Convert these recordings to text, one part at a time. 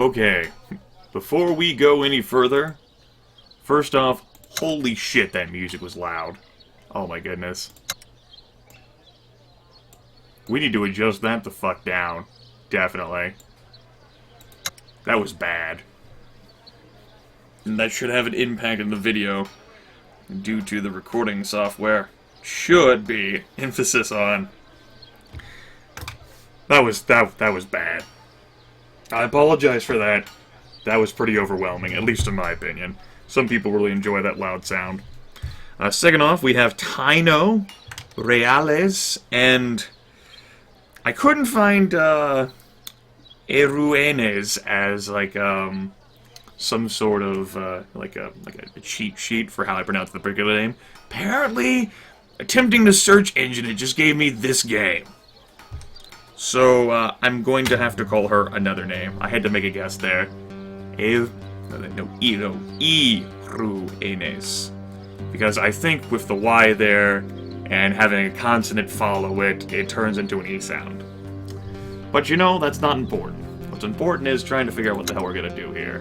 Okay, before we go any further, first off, holy shit, that music was loud. Oh my goodness. We need to adjust that the fuck down. Definitely. That was bad. And that should have an impact in the video due to the recording software. Should be. Emphasis on. That was bad. I apologize for that. That was pretty overwhelming, at least in my opinion. Some people really enjoy that loud sound. Second off, we have Taino, Reales, and I couldn't find Eruenes as like some sort of like a cheat sheet for how I pronounce the particular name. Apparently, attempting the search engine, it just gave me this game. So I'm going to have to call her another name. I had to make a guess there. Eruenes. Because I think with the Y there and having a consonant follow it, it turns into an E sound. But you know, that's not important. What's important is trying to figure out what the hell we're gonna do here.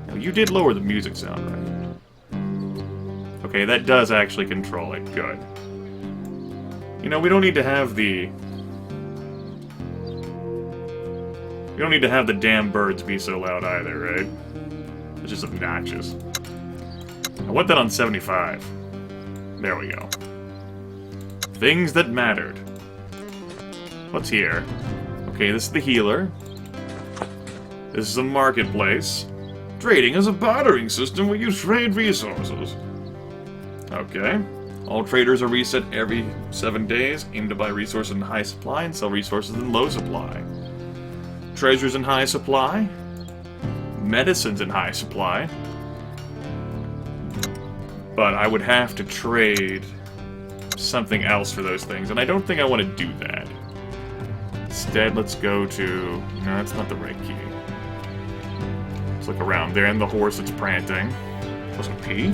Now, you did lower the music sound, right? Okay, that does actually control it. Good. You know, we don't need to have the... We don't need to have the damn birds be so loud either, right? It's just obnoxious. I want that on 75. There we go. Things that mattered. What's here? Okay, this is the healer. This is a marketplace. Trading is a bartering system where you trade resources. Okay. All traders are reset every 7 days. Aim to buy resources in high supply and sell resources in low supply. Treasures in high supply. Medicines in high supply. But I would have to trade something else for those things, and I don't think I want to do that. Instead, let's go to... No, that's not the right key. Let's look around there, and the horse that's prancing. Wasn't P?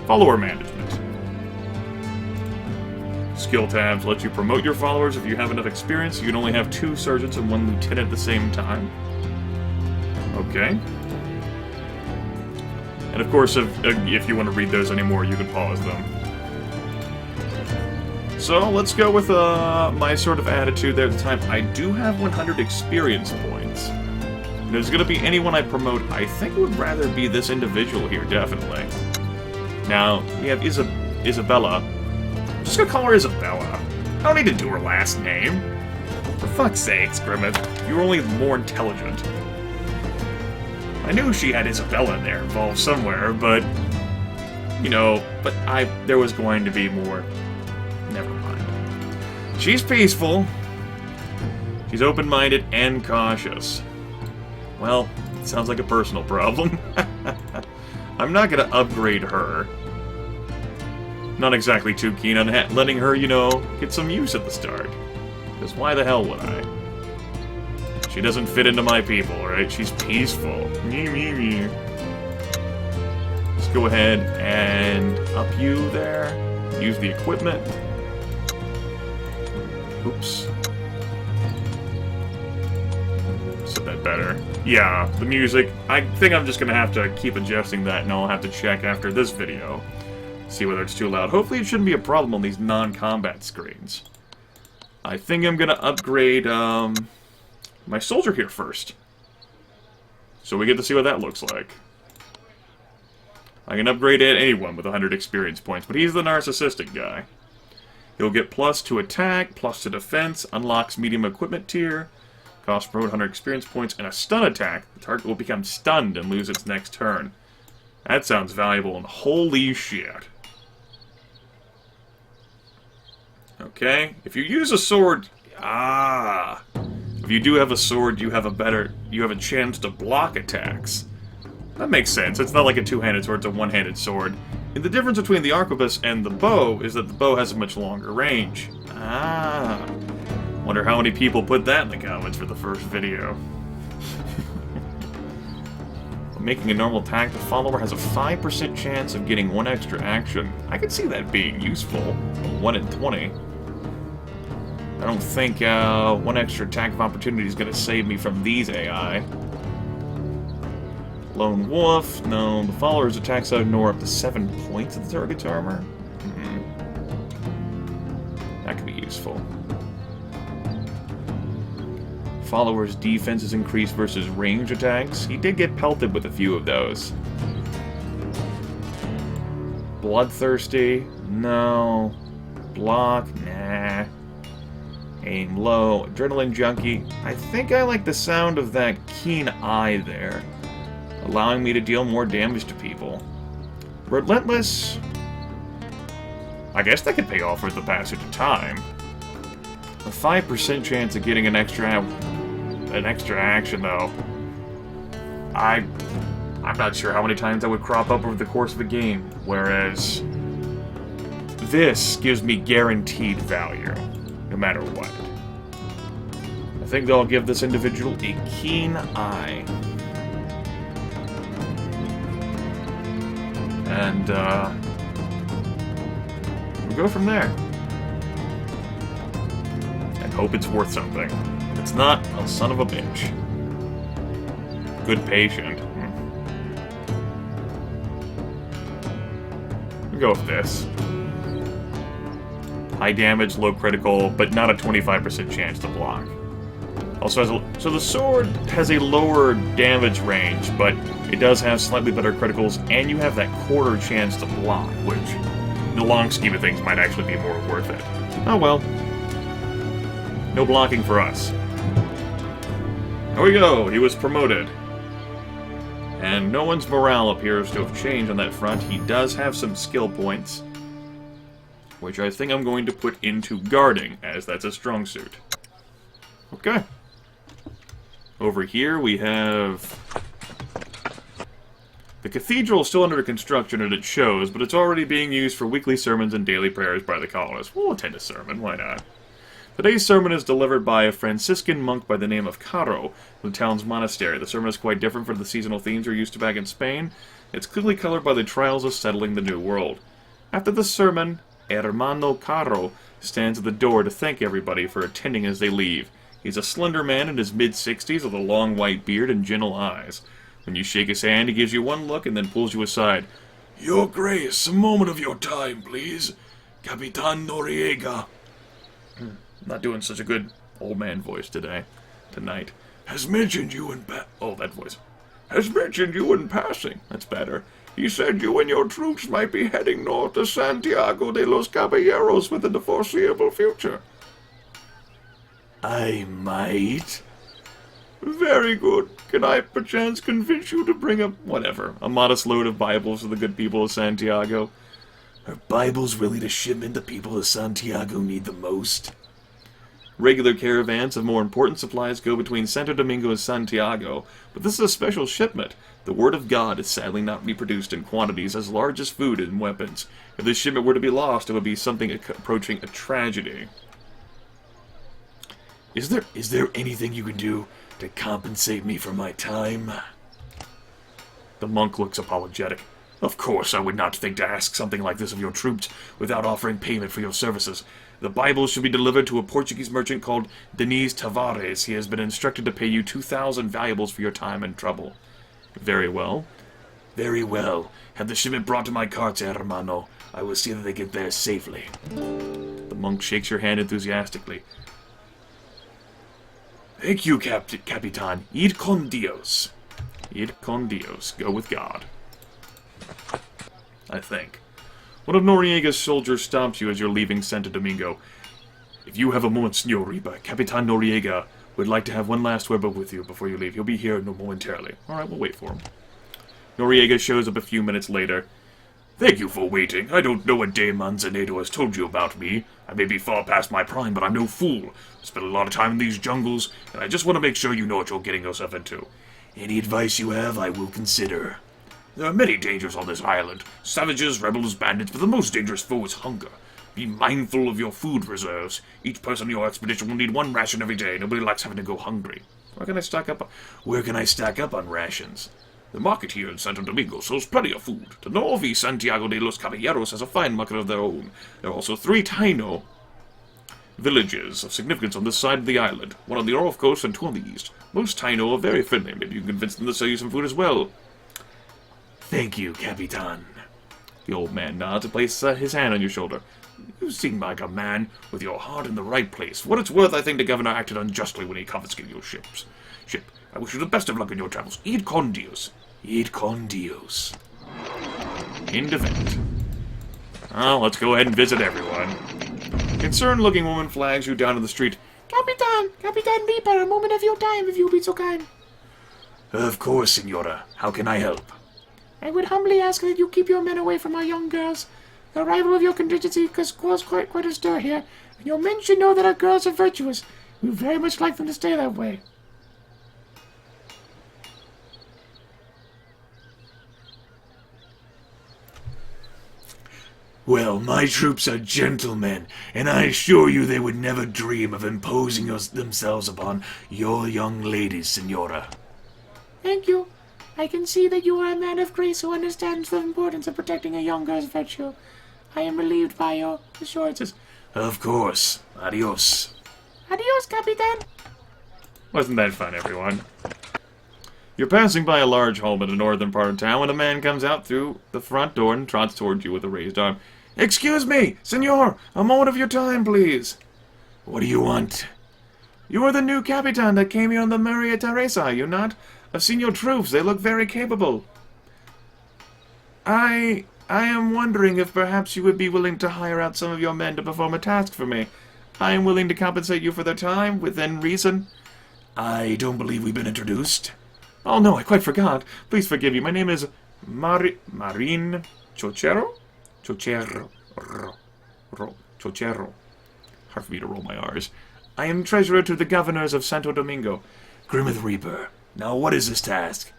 Follower management. Skill tabs let you promote your followers. If you have enough experience, you can only have 2 sergeants and 1 lieutenant at the same time. Okay. And of course, if you want to read those anymore, you can pause them. So, let's go with my sort of attitude there at the time. I do have 100 experience points. If there's going to be anyone I promote, I think it would rather be this individual here, definitely. Now, we have Isabella. I'm just going to call her Isabella. I don't need to do her last name. For fuck's sakes, Grimith. You were only more intelligent. I knew she had Isabella in there involved somewhere, but... You know, there was going to be more... Never mind. She's peaceful. She's open-minded and cautious. Well, it sounds like a personal problem. I'm not gonna upgrade her. Not exactly too keen on letting her, you know, get some use at the start. Because why the hell would I? She doesn't fit into my people, right? She's peaceful. Let's go ahead and up you there. Use the equipment. Oops. Said that better. Yeah, the music. I think I'm just going to have to keep adjusting that, and I'll have to check after this video. See whether it's too loud. Hopefully it shouldn't be a problem on these non-combat screens. I think I'm going to upgrade my soldier here first. So we get to see what that looks like. I can upgrade anyone with 100 experience points, but he's the narcissistic guy. He'll get plus to attack, plus to defense, unlocks medium equipment tier, cost per 100 experience points, and a stun attack. The target will become stunned and lose its next turn. That sounds valuable, and holy shit. Okay, if you use a sword... If you do have a sword, you have a chance to block attacks. That makes sense. It's not like a two-handed sword, it's a one-handed sword. And the difference between the arquebus and the bow is that the bow has a much longer range. Wonder how many people put that in the comments for the first video. Making a normal attack, the follower has a 5% chance of getting 1 extra action. I could see that being useful. 1 in 20. I don't think one extra attack of opportunity is going to save me from these AI. Lone Wolf. No, the follower's attacks ignore up to 7 points of the target's armor. That could be useful. Follower's defense is increased versus range attacks. He did get pelted with a few of those. Bloodthirsty? No. Block? Nah. Aim low. Adrenaline junkie? I think I like the sound of that keen eye there, allowing me to deal more damage to people. Relentless? I guess that could pay off with the passage of time. A 5% chance of getting an extra action, though. I'm not sure how many times that would crop up over the course of a game, whereas this gives me guaranteed value, no matter what. I think they'll give this individual a keen eye. And, we'll go from there. And hope it's worth something. If it's not, a son of a bitch. Good patient. We'll go with this. High damage, low critical, but not a 25% chance to block. Also has so the sword has a lower damage range, but it does have slightly better criticals, and you have that quarter chance to block, which, in the long scheme of things, might actually be more worth it. Oh well. No blocking for us. There we go, he was promoted. And no one's morale appears to have changed on that front. He does have some skill points, which I think I'm going to put into guarding, as that's a strong suit. Okay. Over here we have... The cathedral is still under construction, and it shows, but it's already being used for weekly sermons and daily prayers by the colonists. We'll attend a sermon, why not? Today's sermon is delivered by a Franciscan monk by the name of Caro, from the town's monastery. The sermon is quite different from the seasonal themes we're used to back in Spain. It's clearly colored by the trials of settling the New World. After the sermon, Hermano Caro stands at the door to thank everybody for attending as they leave. He's a slender man in his mid-60s with a long white beard and gentle eyes. When you shake his hand, he gives you one look and then pulls you aside. "Your Grace, a moment of your time, please. Capitan Noriega." Not doing such a good old man voice tonight. "Has mentioned you in that voice. Has mentioned you in passing." That's better. "He said you and your troops might be heading north to Santiago de los Caballeros within the foreseeable future." "I might." "Very good. Can I perchance convince you to bring a modest load of Bibles to the good people of Santiago?" "Are Bibles really the shipment the people of Santiago need the most?" Regular caravans of more important supplies go between Santo Domingo and Santiago, but this is a special shipment. The Word of God is sadly not reproduced in quantities as large as food and weapons. If this shipment were to be lost, it would be something approaching a tragedy. Is there anything you can do to compensate me for my time?" The monk looks apologetic. "Of course, I would not think to ask something like this of your troops without offering payment for your services. The Bible should be delivered to a Portuguese merchant called Diniz Tavares. He has been instructed to pay you 2,000 valuables for your time and trouble." "Very well." "Very well. Have the shipment brought to my carts, hermano. I will see that they get there safely." The monk shakes your hand enthusiastically. "Thank you, Capitan. Id con Dios." Id con Dios. Go with God. I think. One of Noriega's soldiers stops you as you're leaving Santo Domingo. "If you have a moment, Señorita, Capitan Noriega would like to have one last word with you before you leave. He'll be here momentarily." Alright, we'll wait for him. Noriega shows up a few minutes later. "Thank you for waiting. I don't know what Dame Manzanedo has told you about me. I may be far past my prime, but I'm no fool. I spent a lot of time in these jungles, and I just want to make sure you know what you're getting yourself into. Any advice you have, I will consider. There are many dangers on this island. Savages, rebels, bandits, but the most dangerous foe is hunger. Be mindful of your food reserves. Each person on your expedition will need one ration every day. Nobody likes having to go hungry. Where can I stack up on rations? The market here in Santo Domingo sells plenty of food. The Novi Santiago de los Caballeros has a fine market of their own. There are also 3 Taino villages of significance on this side of the island. One on the north coast and two on the east. Most Taino are very friendly. Maybe you can convince them to sell you some food as well. Thank you, Capitan. The old man nods and places his hand on your shoulder. You seem like a man with your heart in the right place. For what it's worth, I think the governor acted unjustly when he confiscated your ship. I wish you the best of luck in your travels. Id con Dios. Id con Dios. End event. Well, let's go ahead and visit everyone. Concerned-looking woman flags you down to the street. Capitan Reaper, a moment of your time, if you'll be so kind. Of course, Senora. How can I help? I would humbly ask that you keep your men away from our young girls. The arrival of your contingency has caused quite a stir here, and your men should know that our girls are virtuous. We would very much like them to stay that way. Well, my troops are gentlemen, and I assure you they would never dream of imposing themselves upon your young ladies, Senora. Thank you. I can see that you are a man of grace who understands the importance of protecting a young girl's virtue. I am relieved by your assurances. Of course. Adios. Adios, Capitan. Wasn't that fun, everyone? You're passing by a large home in the northern part of town when a man comes out through the front door and trots towards you with a raised arm. Excuse me, senor! A moment of your time, please! What do you want? You are the new Capitan that came here on the Maria Teresa, are you not? I've seen your troops. They look very capable. I am wondering if perhaps you would be willing to hire out some of your men to perform a task for me. I am willing to compensate you for their time, within reason. I don't believe we've been introduced. Oh no, I quite forgot. Please forgive me. My name is Marin Chochero? Chochero. Chochero. Hard for me to roll my R's. I am treasurer to the governors of Santo Domingo. Grimith Reaper. Now what is this task?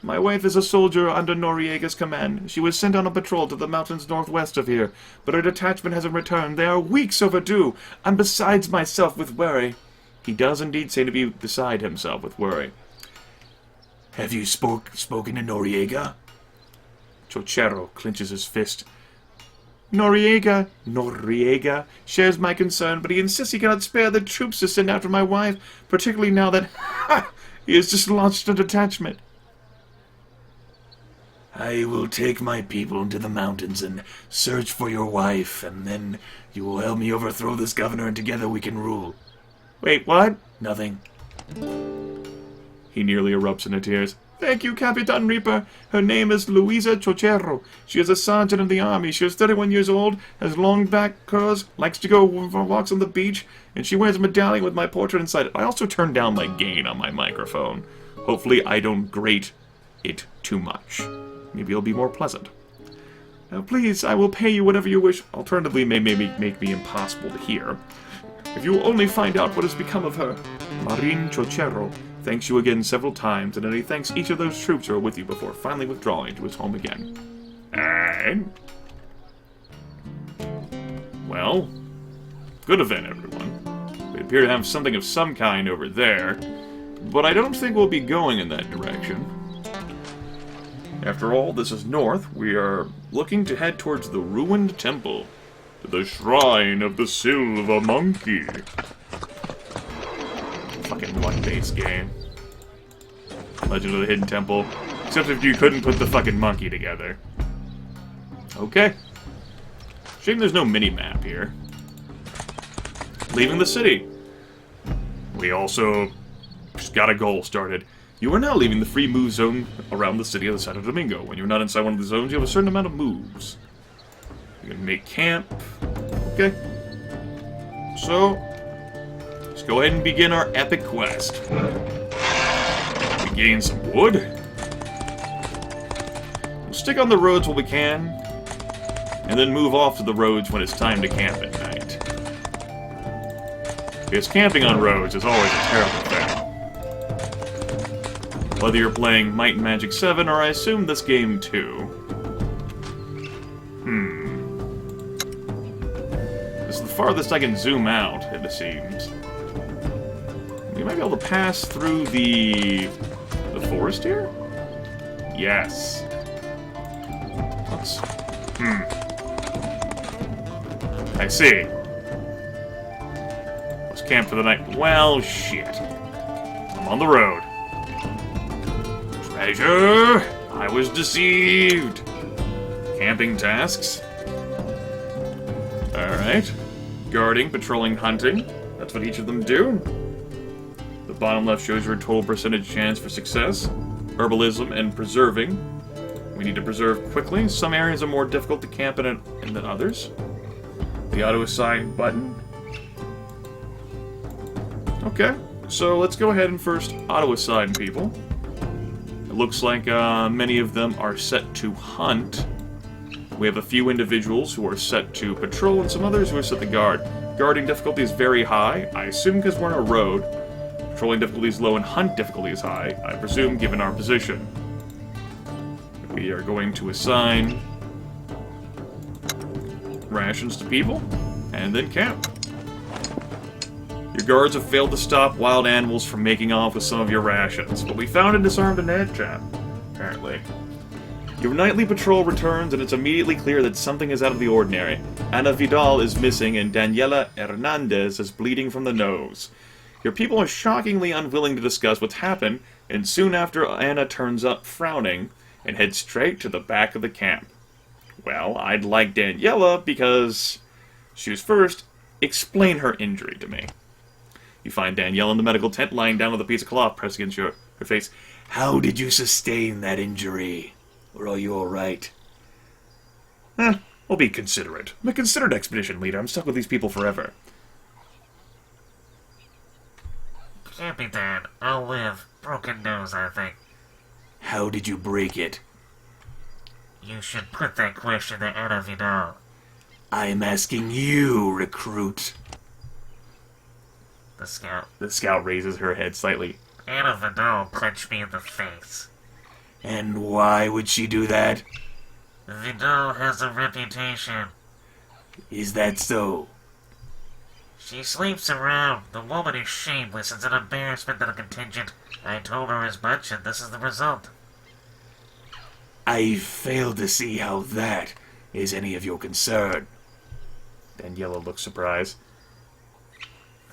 My wife is a soldier under Noriega's command. She was sent on a patrol to the mountains northwest of here, but her detachment hasn't returned. They are weeks overdue. I'm besides myself with worry. He does indeed seem to be beside himself with worry. Have you spoken to Noriega? Chochero clenches his fist. Noriega shares my concern, but he insists he cannot spare the troops to send after my wife, particularly now that he has just launched a detachment. I will take my people into the mountains and search for your wife, and then you will help me overthrow this governor, and together we can rule. Wait, what? Nothing. He nearly erupts into tears. Thank you, Capitan Reaper. Her name is Luisa Chochero. She is a sergeant in the army. She is 31 years old, has long back curls, likes to go for walks on the beach, and she wears a medallion with my portrait inside it. I also turned down my gain on my microphone. Hopefully I don't grate it too much. Maybe it'll be more pleasant. Now please, I will pay you whatever you wish. Alternatively, maybe make me impossible to hear. If you will only find out what has become of her. Marin Chochero thanks you again several times, and then he thanks each of those troops who are with you before finally withdrawing to his home again. And... well, good event, everyone. We appear to have something of some kind over there, but I don't think we'll be going in that direction. After all, this is north. We are looking to head towards the ruined temple, to the shrine of the Silver Monkey. Fucking luck-based game. Legend of the Hidden Temple. Except if you couldn't put the fucking monkey together. Okay. Shame there's no mini-map here. Leaving the city. We also just got a goal started. You are now leaving the free move zone around the city of the Santo Domingo. When you're not inside one of the zones, you have a certain amount of moves. You can make camp. Okay. So, let's go ahead and begin our epic quest. We gain some wood. We'll stick on the roads while we can, and then move off to the roads when it's time to camp at night. Because camping on roads is always a terrible thing. Whether you're playing Might and Magic 7, or I assume this game too. This is the farthest I can zoom out, it seems. We might be able to pass through the forest here? Yes. Let's... I see. camp for the night. Well, shit. I'm on the road. Treasure! I was deceived! Camping tasks. Alright. Guarding, patrolling, hunting. That's what each of them do. The bottom left shows your total percentage chance for success. Herbalism and preserving. We need to preserve quickly. Some areas are more difficult to camp in than others. The auto-assign button. Okay, so let's go ahead and first auto-assign people. It looks like many of them are set to hunt. We have a few individuals who are set to patrol and some others who are set to guard. Guarding difficulty is very high, I assume because we're on a road. Patrolling difficulty is low and hunt difficulty is high, I presume given our position. We are going to assign rations to people, and then camp. Your guards have failed to stop wild animals from making off with some of your rations, but we found and disarmed an ant trap, apparently. Your nightly patrol returns, and it's immediately clear that something is out of the ordinary. Ana Vidal is missing, and Daniela Hernandez is bleeding from the nose. Your people are shockingly unwilling to discuss what's happened, and soon after Anna turns up frowning and heads straight to the back of the camp. Well, I'd like Daniela because she was first. Explain her injury to me. You find Daniela in the medical tent lying down with a piece of cloth pressed against her face. How did you sustain that injury? Or are you alright? I'll be considerate. I'm a considered expedition leader. I'm stuck with these people forever. Can't be Dad. I'll live. Broken nose, I think. How did you break it? You should put that question to Ana Vidal. I'm asking you, recruit. The scout raises her head slightly. Ana Vidal punched me in the face. And why would she do that? Vidal has a reputation. Is that so? She sleeps around. The woman is shameless. It's an embarrassment to the contingent. I told her as much, and this is the result. I fail to see how that is any of your concern. Daniela looks surprised.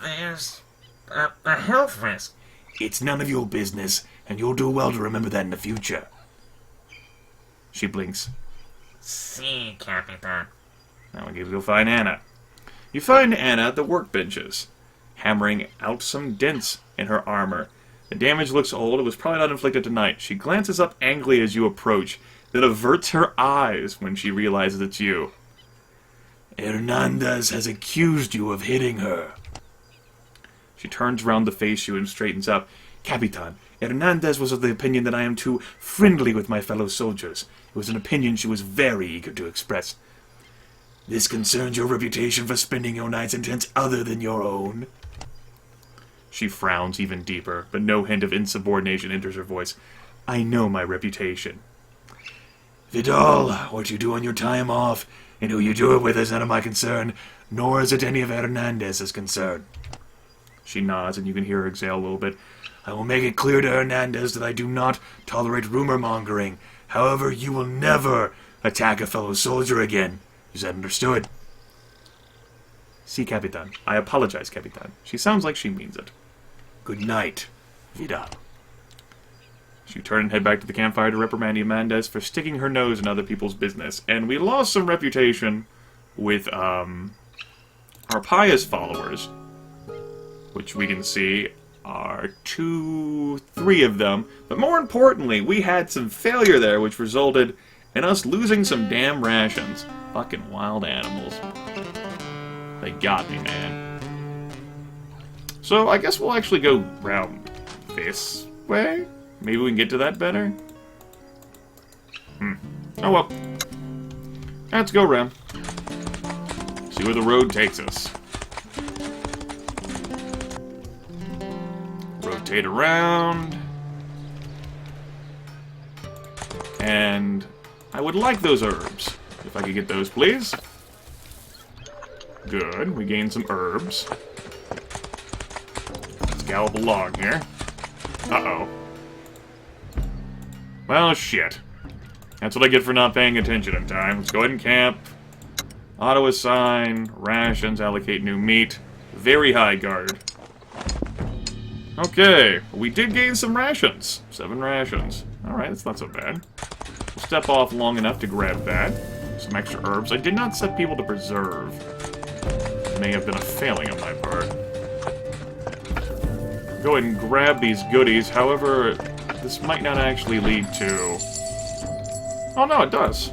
There's a health risk. It's none of your business, and you'll do well to remember that in the future. She blinks. Si, Capitan. Now we need to go find Anna. You find Anna at the workbenches, hammering out some dents in her armor. The damage looks old. It was probably not inflicted tonight. She glances up angrily as you approach, then averts her eyes when she realizes it's you. Hernandez has accused you of hitting her. She turns round to face you and straightens up. Capitan, Hernandez was of the opinion that I am too friendly with my fellow soldiers. It was an opinion she was very eager to express. This concerns your reputation for spending your nights in tents other than your own. She frowns even deeper, but no hint of insubordination enters her voice. I know my reputation. Vidal, what you do on your time off, and who you do it with is none of my concern, nor is it any of Hernandez's concern. She nods, and you can hear her exhale a little bit. I will make it clear to Hernandez that I do not tolerate rumor-mongering. However, you will never attack a fellow soldier again. Is that understood? Si, Capitan. I apologize, Capitan. She sounds like she means it. Good night, Vidal. She turned and head back to the campfire to reprimand Hernandez for sticking her nose in other people's business. And we lost some reputation with, our pious followers, which we can see are 3 of them. But more importantly, we had some failure there, which resulted in us losing some damn rations. Fucking wild animals. They got me, man. So I guess we'll actually go round this way? Maybe we can get to that better? Oh well. Let's go around. See where the road takes us. Rotate around. And I would like those herbs. If I could get those, please. Good. We gained some herbs. Let's gallop along here. Uh-oh. Well, shit. That's what I get for not paying attention in time. Let's go ahead and camp. Auto-assign. Rations. Allocate new meat. Very high guard. Okay, we did gain some rations. 7 rations. Alright, that's not so bad. We'll step off long enough to grab that. Some extra herbs. I did not set people to preserve. It may have been a failing on my part. Go ahead and grab these goodies. However, this might not actually lead to... Oh no, it does.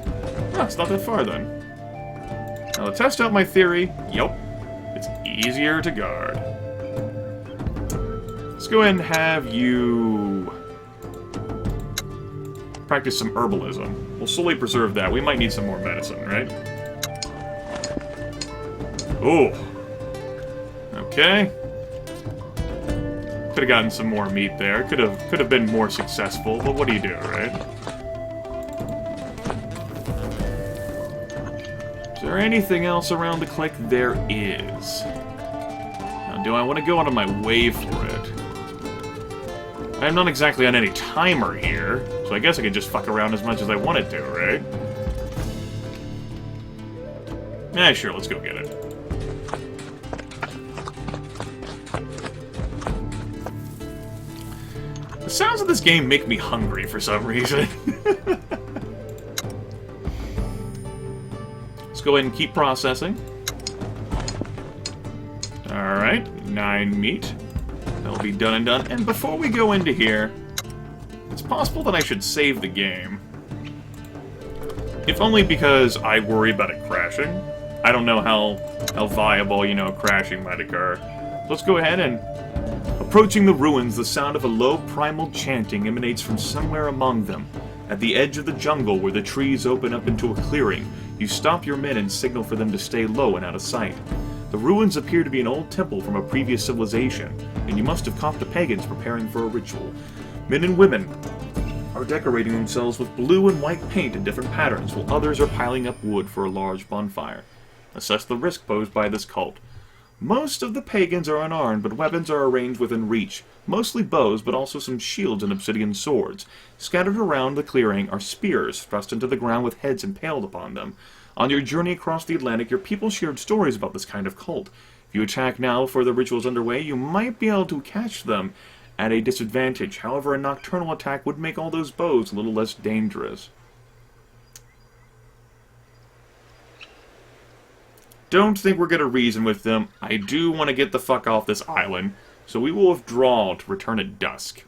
Oh, it's not that far then. Now to test out my theory, yep, it's easier to guard. Let's go ahead and have you practice some herbalism. We'll slowly preserve that. We might need some more medicine, right? Ooh. Okay. Could have gotten some more meat there. Could have been more successful, but what do you do, right? Is there anything else around the click? There is. Now, do I want to go out of my way for it? I'm not exactly on any timer here, so I guess I can just fuck around as much as I wanted to, right? Yeah, sure, let's go get it. The sounds of this game make me hungry for some reason. Let's go ahead and keep processing. Alright, 9 meat. That'll be done and done. And before we go into here, it's possible that I should save the game. If only because I worry about it crashing. I don't know how viable, you know, crashing might occur. So let's go ahead and... Approaching the ruins, the sound of a low primal chanting emanates from somewhere among them. At the edge of the jungle, where the trees open up into a clearing, you stop your men and signal for them to stay low and out of sight. The ruins appear to be an old temple from a previous civilization, and you must have caught the pagans preparing for a ritual. Men and women are decorating themselves with blue and white paint in different patterns, while others are piling up wood for a large bonfire. Assess the risk posed by this cult. Most of the pagans are unarmed, but weapons are arranged within reach. Mostly bows, but also some shields and obsidian swords. Scattered around the clearing are spears thrust into the ground with heads impaled upon them. On your journey across the Atlantic, your people shared stories about this kind of cult. If you attack now before the ritual is underway, you might be able to catch them at a disadvantage. However, a nocturnal attack would make all those bows a little less dangerous. Don't think we're going to reason with them. I do want to get the fuck off this island, so we will withdraw to return at dusk.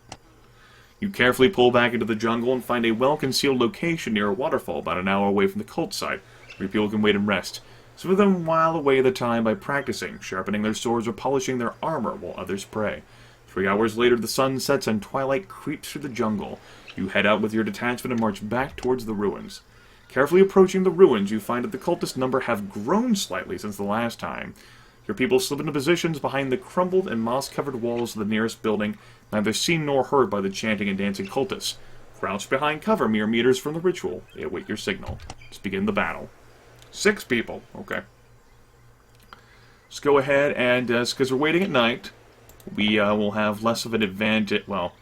You carefully pull back into the jungle and find a well-concealed location near a waterfall about an hour away from the cult site, where people can wait and rest. Some of them while away the time by practicing, sharpening their swords or polishing their armor while others pray. 3 hours later, the sun sets and twilight creeps through the jungle. You head out with your detachment and march back towards the ruins. Carefully approaching the ruins, you find that the cultist number have grown slightly since the last time. Your people slip into positions behind the crumbled and moss-covered walls of the nearest building, neither seen nor heard by the chanting and dancing cultists. Crouched behind cover mere meters from the ritual, they await your signal. Let's begin the battle. 6 people. Okay. Let's go ahead and, because we're waiting at night, we will have less of an advantage. Well,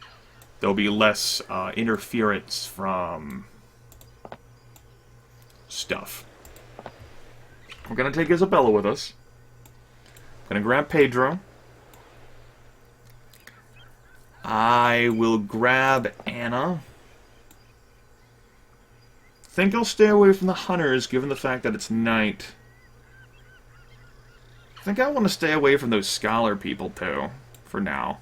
there'll be less interference from stuff. We're going to take Isabella with us. I'm going to grab Pedro. I will grab Anna. I think I'll stay away from the hunters, given the fact that it's night. I think I want to stay away from those scholar people, too, for now.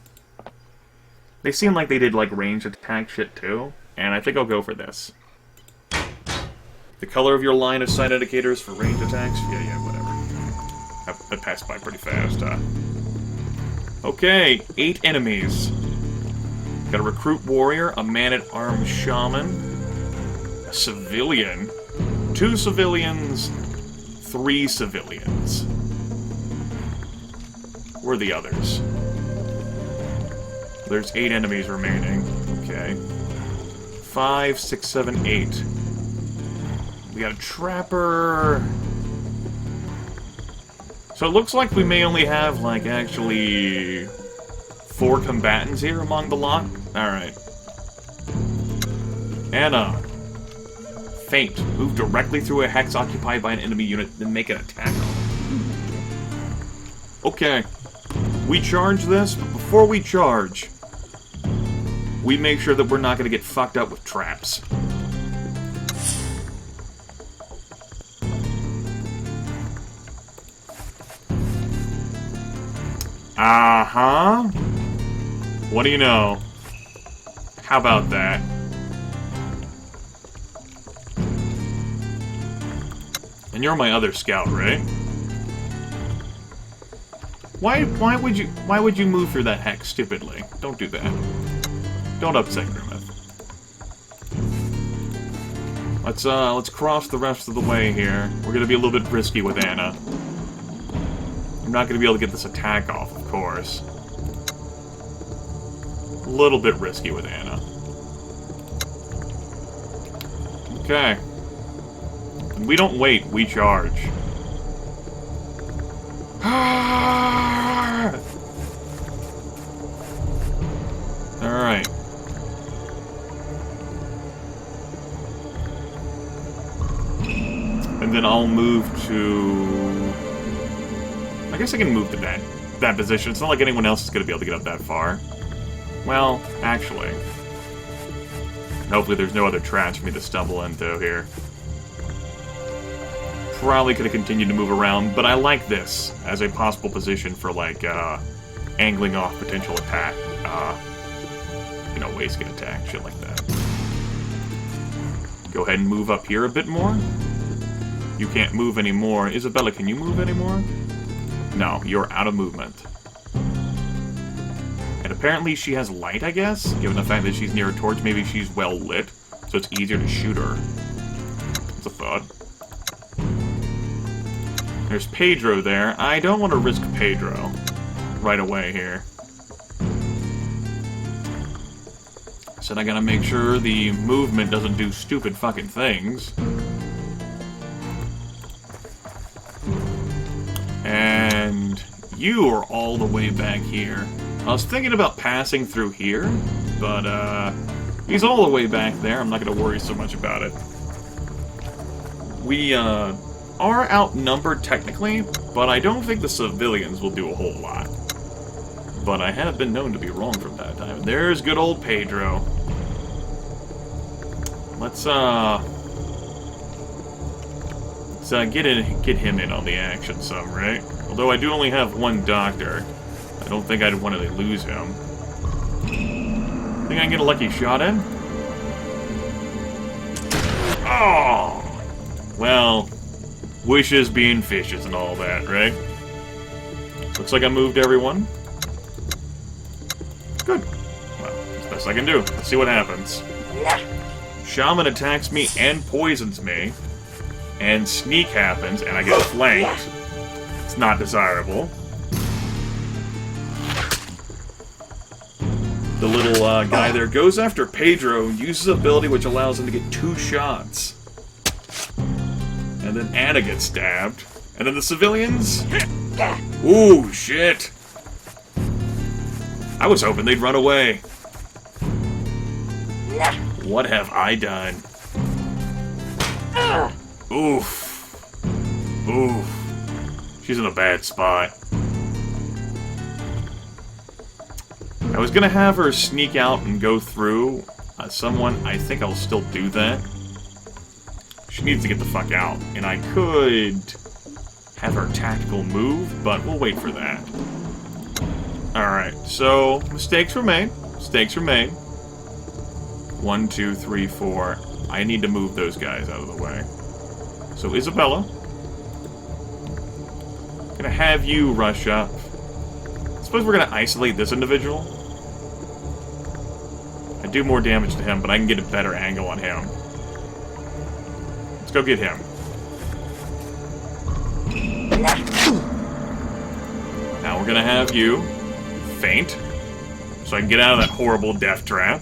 They seem like they did, like, ranged attack shit, too, and I think I'll go for this. The color of your line of sight indicators for range attacks? Yeah, whatever. That passed by pretty fast, huh? Okay, 8 enemies. Got a recruit warrior, a man-at-arms shaman, a civilian, 2 civilians, 3 civilians. Where are the others? There's 8 enemies remaining. Okay. 5, 6, 7, 8. We got a trapper. So it looks like we may only have, like, actually 4 combatants here among the lot. Alright. Anna. Faint. Move directly through a hex occupied by an enemy unit, then make an attack. Okay. We charge this, but before we charge, we make sure that we're not going to get fucked up with traps. Uh-huh. What do you know? How about that? And you're my other scout, right? Why would you move through that hex stupidly? Don't do that. Don't upset Grimith. Let's cross the rest of the way here. We're gonna be a little bit risky with Anna. I'm not gonna be able to get this attack off, of course. A little bit risky with Anna. Okay. We don't wait, we charge. Alright. And then I'll move to... I guess I can move to that position. It's not like anyone else is going to be able to get up that far. Well, actually. Hopefully there's no other traps for me to stumble into here. Probably could have continued to move around, but I like this as a possible position for, like, angling off potential attack. You know, waste get attack, shit like that. Go ahead and move up here a bit more. You can't move anymore. Isabella, can you move anymore? No, you're out of movement. And apparently she has light, I guess? Given the fact that she's near a torch, maybe she's well lit, so it's easier to shoot her. That's a thought. There's Pedro there. I don't want to risk Pedro right away here. Said I gotta make sure the movement doesn't do stupid fucking things. And you are all the way back here. I was thinking about passing through here, but he's all the way back there. I'm not gonna worry so much about it. We are outnumbered technically, but I don't think the civilians will do a whole lot. But I have been known to be wrong from that time. There's good old Pedro. Let's get him in on the action some, right? Although I do only have one doctor, I don't think I'd want to lose him. Think I can get a lucky shot in? Oh! Well, wishes being fishes and all that, right? Looks like I moved everyone. Good. Well, that's the best I can do. Let's see what happens. Shaman attacks me and poisons me. And sneak happens, and I get flanked. It's not desirable. The little guy there goes after Pedro, uses an ability which allows him to get 2 shots. And then Anna gets stabbed. And then the civilians... Ooh, shit! I was hoping they'd run away. What have I done? Oof. Oof. She's in a bad spot. I was gonna have her sneak out and go through someone. I think I'll still do that. She needs to get the fuck out. And I could have her tactical move, but we'll wait for that. Alright, so mistakes were made. Mistakes were made. 1, 2, 3, 4. I need to move those guys out of the way. So Isabella, gonna have you rush up. I suppose we're gonna isolate this individual. I do more damage to him, but I can get a better angle on him. Let's go get him. Now we're gonna have you faint, so I can get out of that horrible death trap.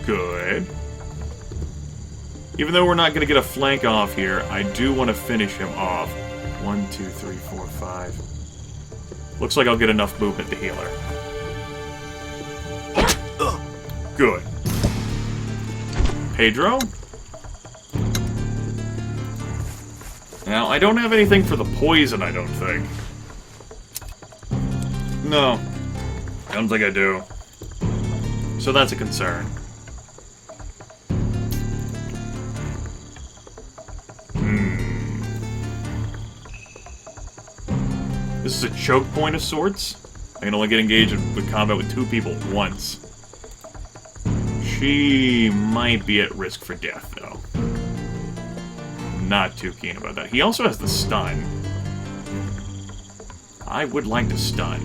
Good. Even though we're not going to get a flank off here, I do want to finish him off. 1, 2, 3, 4, 5. Looks like I'll get enough movement to heal her. Good. Pedro? Now, I don't have anything for the poison, I don't think. No. I don't think I do. So that's a concern. This is a choke point of sorts. I can only get engaged with combat with 2 people at once. She might be at risk for death, though. Not too keen about that. He also has the stun. I would like to stun.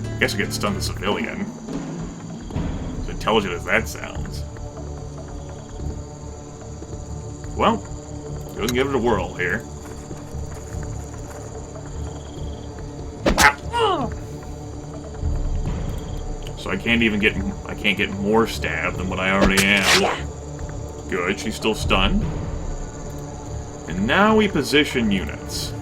I guess I could stun the civilian. As intelligent as that sounds. Well, go and give it a whirl here. So I can't get more stabbed than what I already am. Good, she's still stunned. And now we position units.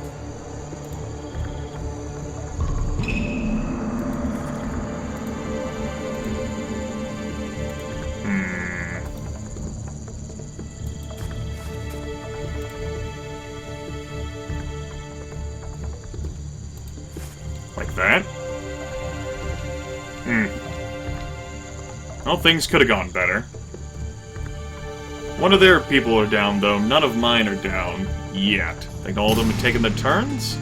Like that? Well, things could have gone better. One of their people are down, though. None of mine are down yet. I think all of them have taken their turns?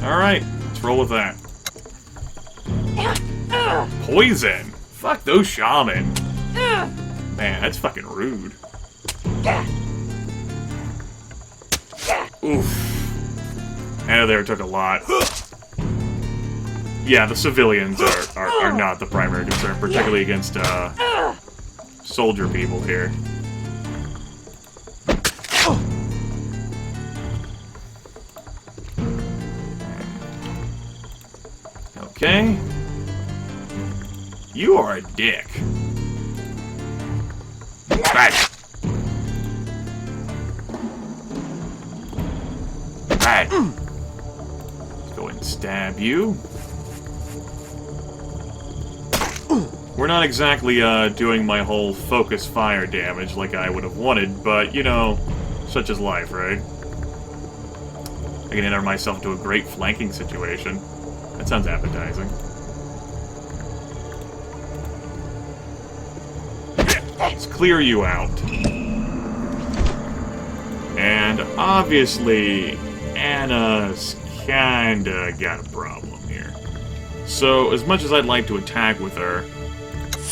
Alright, let's roll with that. Poison! Fuck those shaman! Man, that's fucking rude. Oof. Out of there took a lot. Yeah, the civilians are not the primary concern, particularly against, soldier people here. Okay. You are a dick. Bad. Bad. Let's go and stab you. We're not exactly doing my whole focus fire damage like I would have wanted, but, you know, such is life, right? I can enter myself into a great flanking situation. That sounds appetizing. Let's clear you out. And obviously, Anna's kinda got a problem here. So, as much as I'd like to attack with her,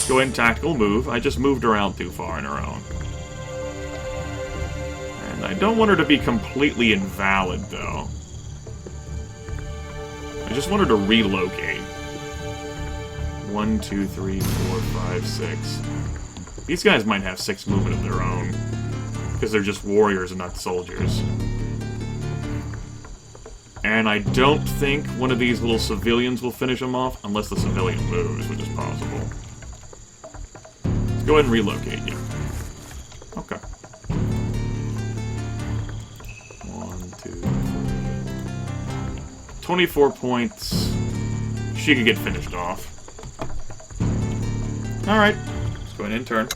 go ahead and tactical move. I just moved her out too far on her own. And I don't want her to be completely invalid, though. I just want her to relocate. 1, 2, 3, 4, 5, 6. These guys might have 6 movement of their own. Because they're just warriors and not soldiers. And I don't think one of these little civilians will finish them off, unless the civilian moves, which is possible. Let's go ahead and relocate you. Okay. 1, 2, 3. 24 points. She could get finished off. Alright. Let's go ahead and turn.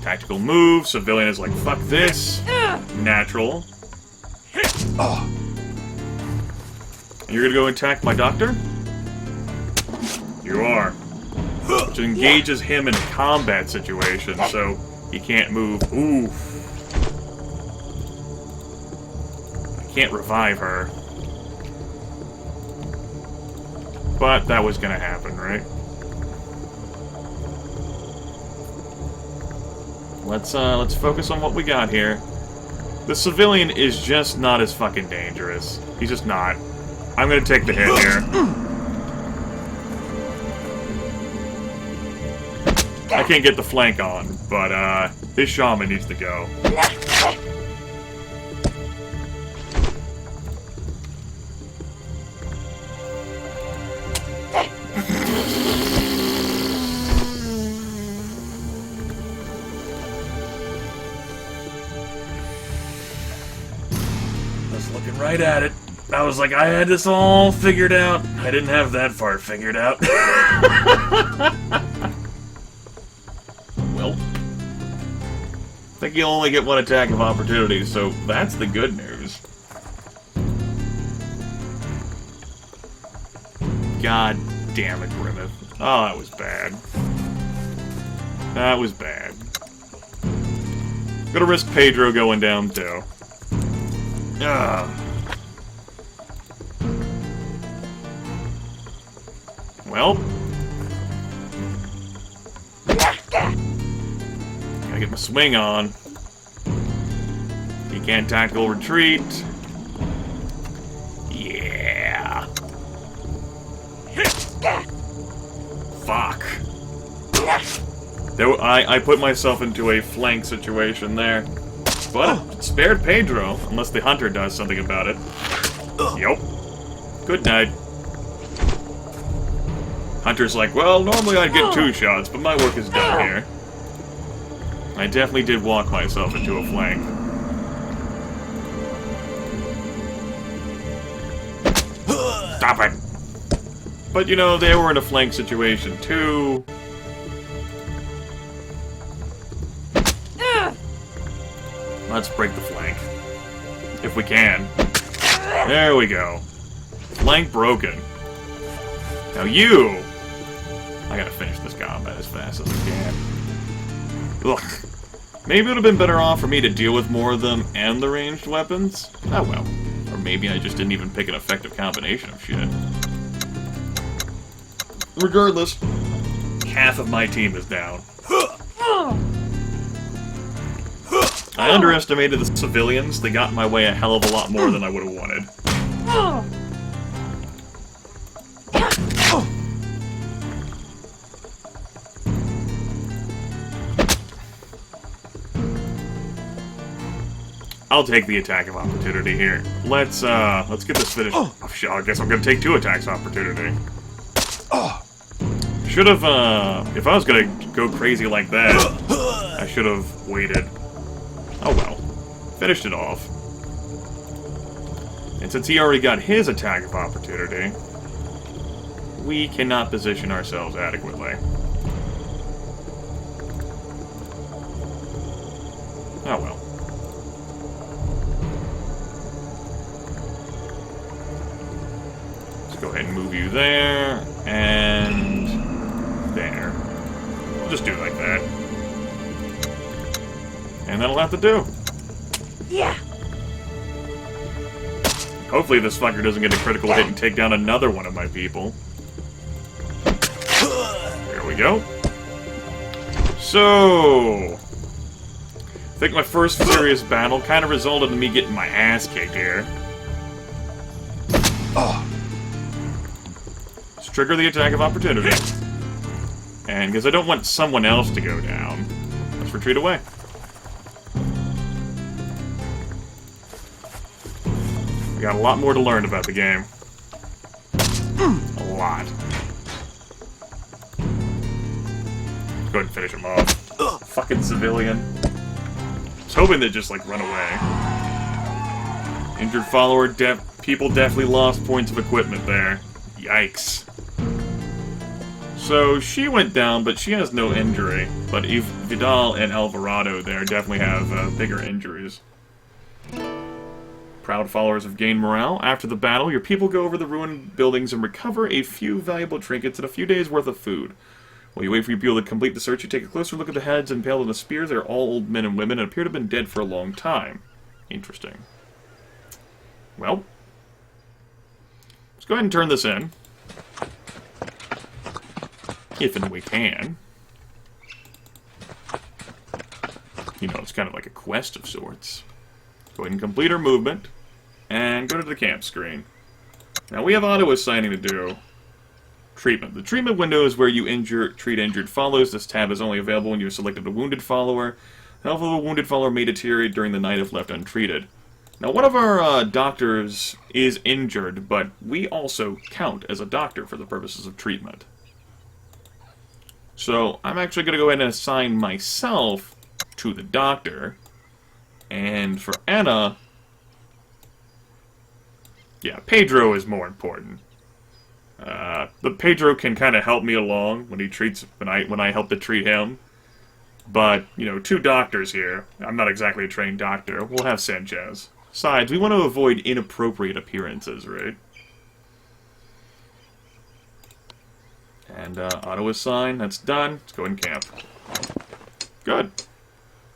Tactical move. Civilian is like, fuck this. Natural. And you're gonna go attack my doctor? You are. Which engages him in a combat situation, so he can't move. Oof. I can't revive her. But that was gonna happen, right? Let's focus on what we got here. The civilian is just not as fucking dangerous. He's just not. I'm gonna take the hit here. I can't get the flank on, but this shaman needs to go. Looking right at it. I was like, I had this all figured out. I didn't have that part figured out. think you only get one attack of opportunity, so that's the good news. God damn it, Grimith. Oh, that was bad. That was bad. Gonna risk Pedro going down, too. Well. Gotta get my swing on. He can't tactical retreat. Yeah. Fuck. I put myself into a flank situation there. But it spared Pedro, unless the hunter does something about it. Yup. Good night. Hunter's like, well, normally I'd get 2 shots, but my work is done here. I definitely did walk myself into a flank. Stop it! But, you know, they were in a flank situation, too. Let's break the flank. If we can. There we go. Flank broken. Now you! I gotta finish this combat as fast as I can. Ugh. Maybe it would have been better off for me to deal with more of them and the ranged weapons. Oh well. Or maybe I just didn't even pick an effective combination of shit. Regardless, half of my team is down. I underestimated the civilians. They got in my way a hell of a lot more than I would have wanted. I'll take the attack of opportunity here. Let's get this finished. Oh shit, I guess I'm gonna take 2 attacks of opportunity. Should have, if I was gonna go crazy like that, I should have waited. Oh well. Finished it off. And since he already got his attack of opportunity, we cannot position ourselves adequately. Oh well. Let's go ahead and move you there, and there. We'll just do it like that. And that'll have to do. Yeah. Hopefully this fucker doesn't get a critical hit and take down another one of my people. There we go. So, I think my first serious battle kind of resulted in me getting my ass kicked here. Let's trigger the attack of opportunity. And because I don't want someone else to go down, let's retreat away. We got a lot more to learn about the game. A lot. Go ahead and finish him off. Fucking civilian. I was hoping they'd just, like, run away. Injured follower, people definitely lost points of equipment there. Yikes. So, she went down, but she has no injury. But Vidal and Alvarado there definitely have bigger injuries. Proud followers have gained morale. After the battle, your people go over the ruined buildings and recover a few valuable trinkets and a few days' worth of food. While you wait for your people to complete the search, you take a closer look at the heads impaled on the spears. They're all old men and women and appear to have been dead for a long time. Interesting. Well, let's go ahead and turn this in. If and we can. You know, it's kind of like a quest of sorts. Go ahead and complete our movement. And go to the camp screen. Now we have auto-assigning to do. Treatment. The treatment window is where you treat injured followers. This tab is only available when you have selected a wounded follower. The health of a wounded follower may deteriorate during the night if left untreated. Now one of our doctors is injured, but we also count as a doctor for the purposes of treatment. So I'm actually going to go ahead and assign myself to the doctor. And for Anna, yeah, Pedro is more important. But Pedro can kind of help me along when he treats when I help to treat him. But, you know, 2 doctors here. I'm not exactly a trained doctor. We'll have Sanchez. Besides, we want to avoid inappropriate appearances, right? And, auto-assign, that's done. Let's go in camp. Good.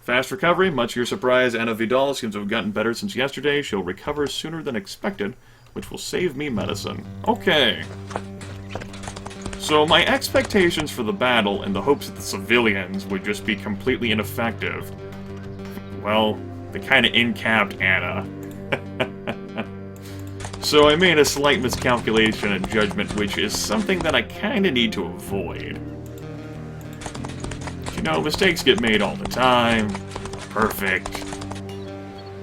Fast recovery, much to your surprise, Anna Vidal seems to have gotten better since yesterday. She'll recover sooner than expected, which will save me medicine. Okay. So my expectations for the battle and the hopes that the civilians would just be completely ineffective, well, they kind of incapped Anna. So I made a slight miscalculation and judgment, which is something that I kind of need to avoid. You know, mistakes get made all the time. Perfect.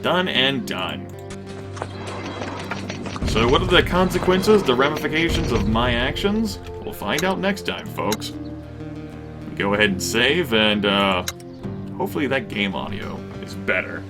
Done and done. So what are the consequences, the ramifications of my actions? We'll find out next time, folks. Go ahead and save, and hopefully that game audio is better.